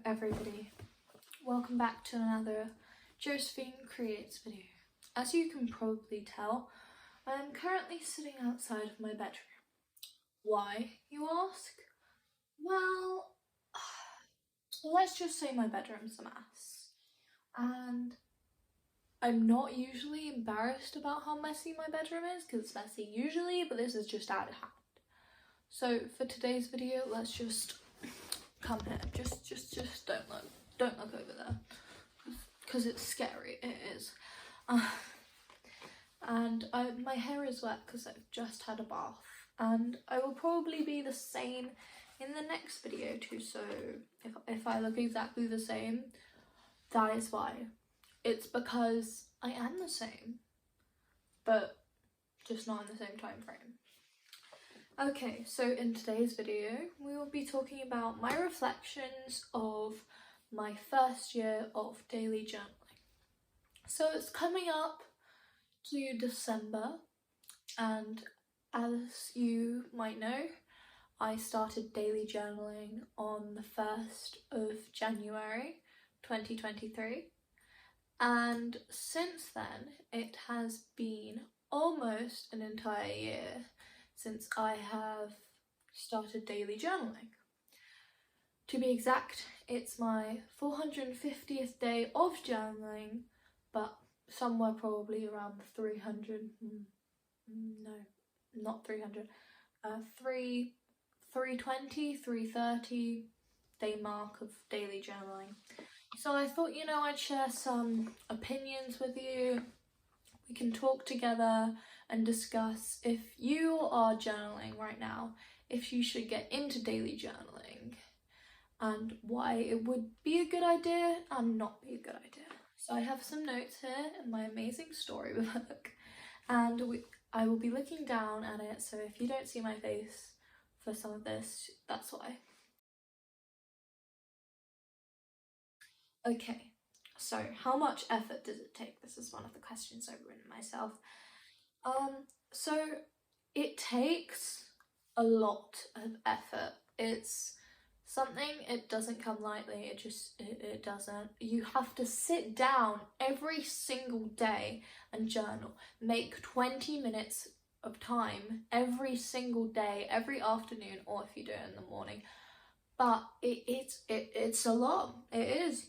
everybody, welcome back to another Josephine Creates video. As you can probably tell, I am currently sitting outside of my bedroom. Why, you ask? Well, let's just say my bedroom's a mess. And I'm not usually embarrassed about how messy my bedroom is, because it's messy usually, but this is just out of hand. So for today's video, let's just come here. Just don't look over there, because it's scary. It is. And my hair is wet because I've just had a bath, and I will probably be the same in the next video too. So if I look exactly the same, that is why. It's because I am the same, but just not in the same time frame. Okay, so in today's video, we will be talking about my reflections of my first year of daily journaling. So it's coming up to December, and as you might know, I started daily journaling on the 1st of January 2023, and since then it has been almost an entire year since I have started daily journaling. To be exact, it's my 450th day of journaling, but somewhere probably around the 320, 330 day mark of daily journaling. So I thought, I'd share some opinions with you. We can talk together and discuss, if you are journaling right now, if you should get into daily journaling and why it would be a good idea and not be a good idea. So I have some notes here in my amazing storybook, and I will be looking down at it, so if you don't see my face for some of this, that's why. Okay, so how much effort does it take? This is one of the questions I've written myself. So it takes a lot of effort. It's something, it doesn't come lightly, it doesn't. You have to sit down every single day and journal. Make 20 minutes of time every single day, every afternoon, or if you do it in the morning. But it's a lot. It is.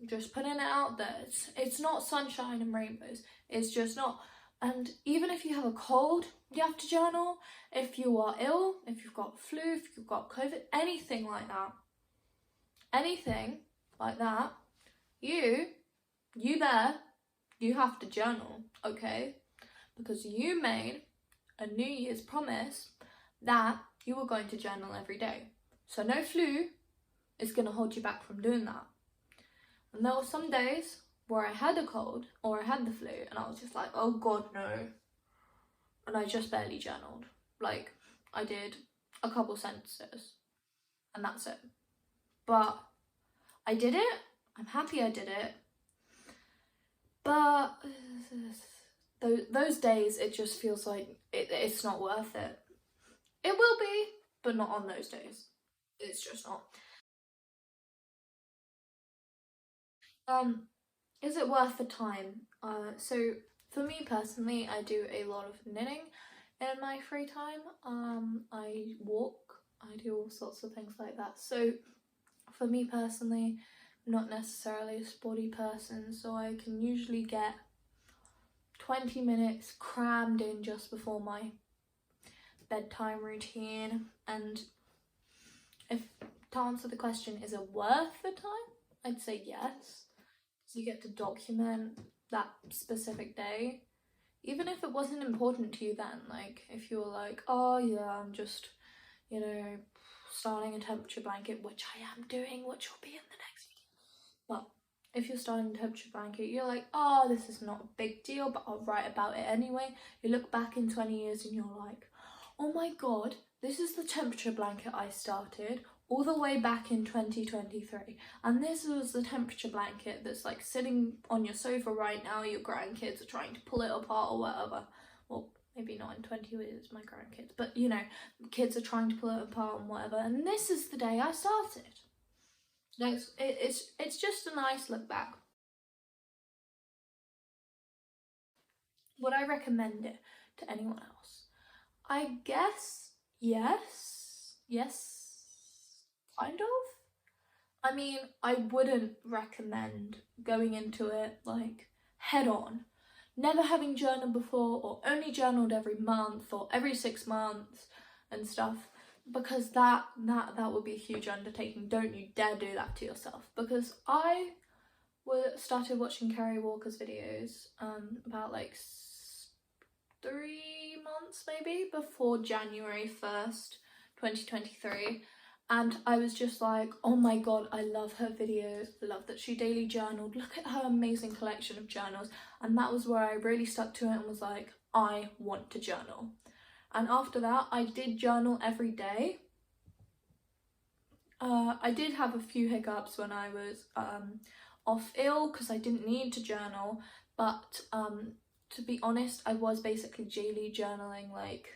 Just putting it out there. It's not sunshine and rainbows. It's just not. And even if you have a cold, you have to journal. If you are ill, if you've got flu, if you've got COVID, anything like that, you have to journal, okay? Because you made a New Year's promise that you were going to journal every day. So no flu is going to hold you back from doing that. And there were some days where I had a cold or I had the flu and I was just like, oh God, no. And I just barely journaled. Like, I did a couple sentences and that's it. But I did it. I'm happy I did it. But those days, it just feels like it's not worth it. It will be, but not on those days. It's just not. Is it worth the time? So for me personally, I do a lot of knitting in my free time. I walk, I do all sorts of things like that. So for me personally, I'm not necessarily a sporty person, so I can usually get 20 minutes crammed in just before my bedtime routine. And to answer the question, is it worth the time? I'd say yes. So you get to document that specific day, even if it wasn't important to you then. Like, if you were like, oh yeah, I'm just, starting a temperature blanket, which I am doing, which will be in the next video. But if you're starting a temperature blanket, you're like, oh, this is not a big deal, but I'll write about it anyway. You look back in 20 years and you're like, oh my God, this is the temperature blanket I started all the way back in 2023, and this was the temperature blanket that's like sitting on your sofa right now. Your grandkids are trying to pull it apart or whatever. Well, maybe not in 20 years, my grandkids, but kids are trying to pull it apart and whatever, and this is the day I started. It's just a nice look back. Would I recommend it to anyone else? I guess yes. Yes, kind of. I mean, I wouldn't recommend going into it like head on. Never having journaled before, or only journaled every month or every 6 months and stuff, because that would be a huge undertaking. Don't you dare do that to yourself. Because I started watching Kerry Walker's videos about like 3 months maybe before January 1st, 2023. And I was just like, oh my god, I love her videos. I love that she daily journaled. Look at her amazing collection of journals. And that was where I really stuck to it and was like, I want to journal. And after that, I did journal every day. I did have a few hiccups when I was off ill because I didn't need to journal. But to be honest, I was basically daily journaling like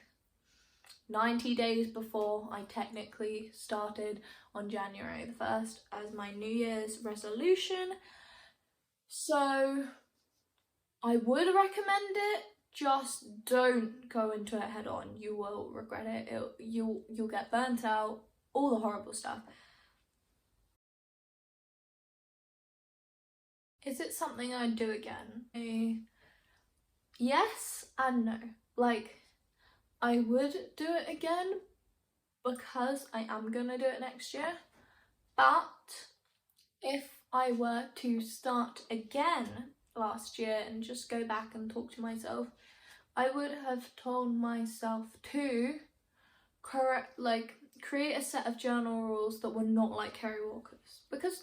90 days before I technically started on January the 1st as my New Year's resolution. So I would recommend it, just don't go into it head on. You will regret it. You'll get burnt out, all the horrible stuff. Is it something I'd do again? Yes and no. Like, I would do it again because I am gonna do it next year. But if I were to start again last year and just go back and talk to myself, I would have told myself to create a set of journal rules that were not like Kerry Walker's. Because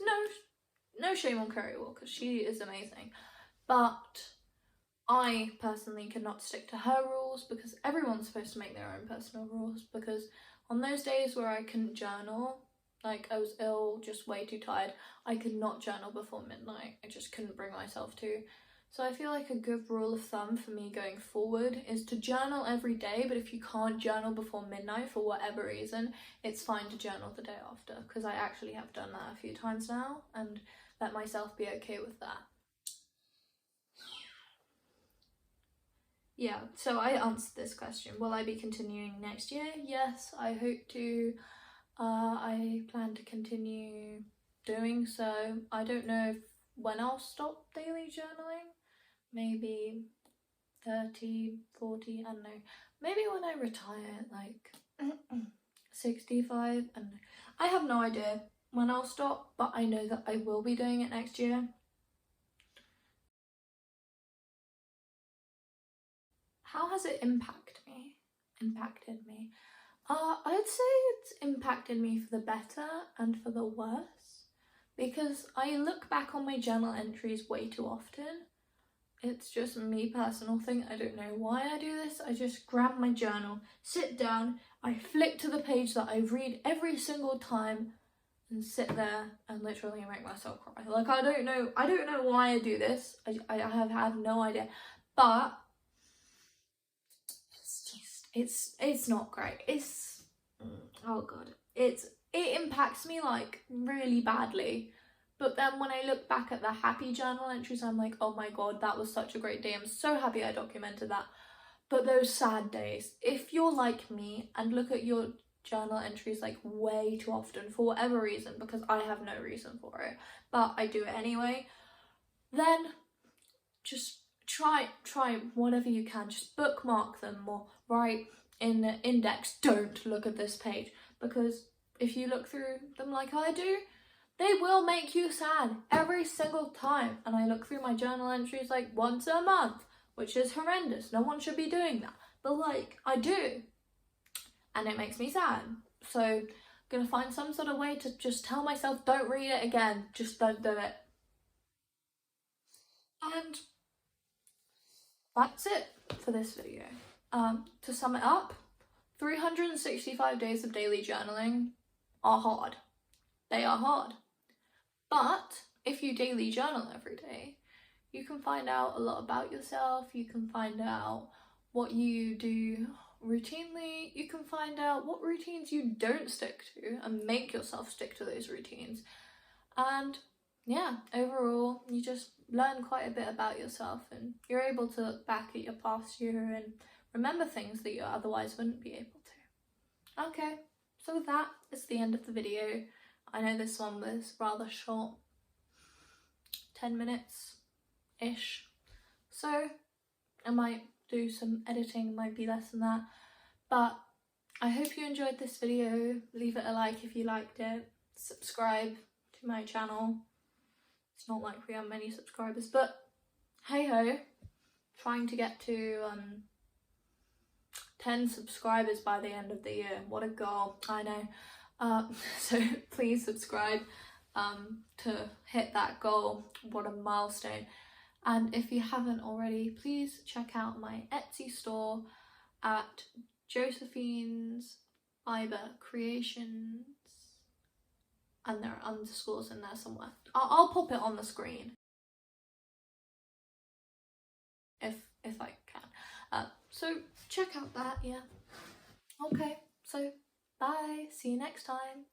no shame on Kerry Walker, she is amazing. But I personally could not stick to her rules because everyone's supposed to make their own personal rules. Because on those days where I couldn't journal, like I was ill, just way too tired, I could not journal before midnight. I just couldn't bring myself to. So I feel like a good rule of thumb for me going forward is to journal every day, but if you can't journal before midnight for whatever reason, it's fine to journal the day after, because I actually have done that a few times now and let myself be okay with that. Yeah, so I answered this question. Will I be continuing next year? Yes, I hope to. I plan to continue doing so. I don't know when I'll stop daily journaling. Maybe 30, 40, I don't know. Maybe when I retire, like 65, I don't know. I have no idea when I'll stop, but I know that I will be doing it next year. How has it impacted me? I'd say it's impacted me for the better and for the worse, because I look back on my journal entries way too often. It's just me personal thing. I don't know why I do this. I just grab my journal, sit down, I flick to the page that I read every single time and sit there and literally make myself cry. Like, I don't know why I do this. I have had no idea. But it's not great. Oh god. It impacts me like really badly. But then when I look back at the happy journal entries, I'm like, oh my god, that was such a great day. I'm so happy I documented that. But those sad days, if you're like me and look at your journal entries like way too often for whatever reason, because I have no reason for it, but I do it anyway, then just try whatever you can. Just bookmark them or write in the index, don't look at this page, because if you look through them like I do, they will make you sad every single time. And I look through my journal entries like once a month, which is horrendous. No one should be doing that. But like, I do. And it makes me sad. So I'm gonna find some sort of way to just tell myself, don't read it again. Just don't do it. And that's it for this video. To sum it up, 365 days of daily journaling are hard. They are hard. But if you daily journal every day, you can find out a lot about yourself. You can find out what you do routinely. You can find out what routines you don't stick to and make yourself stick to those routines. And yeah, overall, you just learn quite a bit about yourself, and you're able to look back at your past year and remember things that you otherwise wouldn't be able to. Okay, so that is the end of the video. I know this one was rather short, 10 minutes-ish. So I might do some editing, might be less than that. But I hope you enjoyed this video. Leave it a like if you liked it. Subscribe to my channel. It's not like we have many subscribers, but hey ho, trying to get to 10 subscribers by the end of the year. What a goal, I know. So please subscribe to hit that goal. What a milestone. And if you haven't already, please check out my Etsy store at Josephine's Fiber Creations, and there are underscores in there somewhere. I'll pop it on the screen if I can. So check out that, yeah. Okay, so bye, see you next time.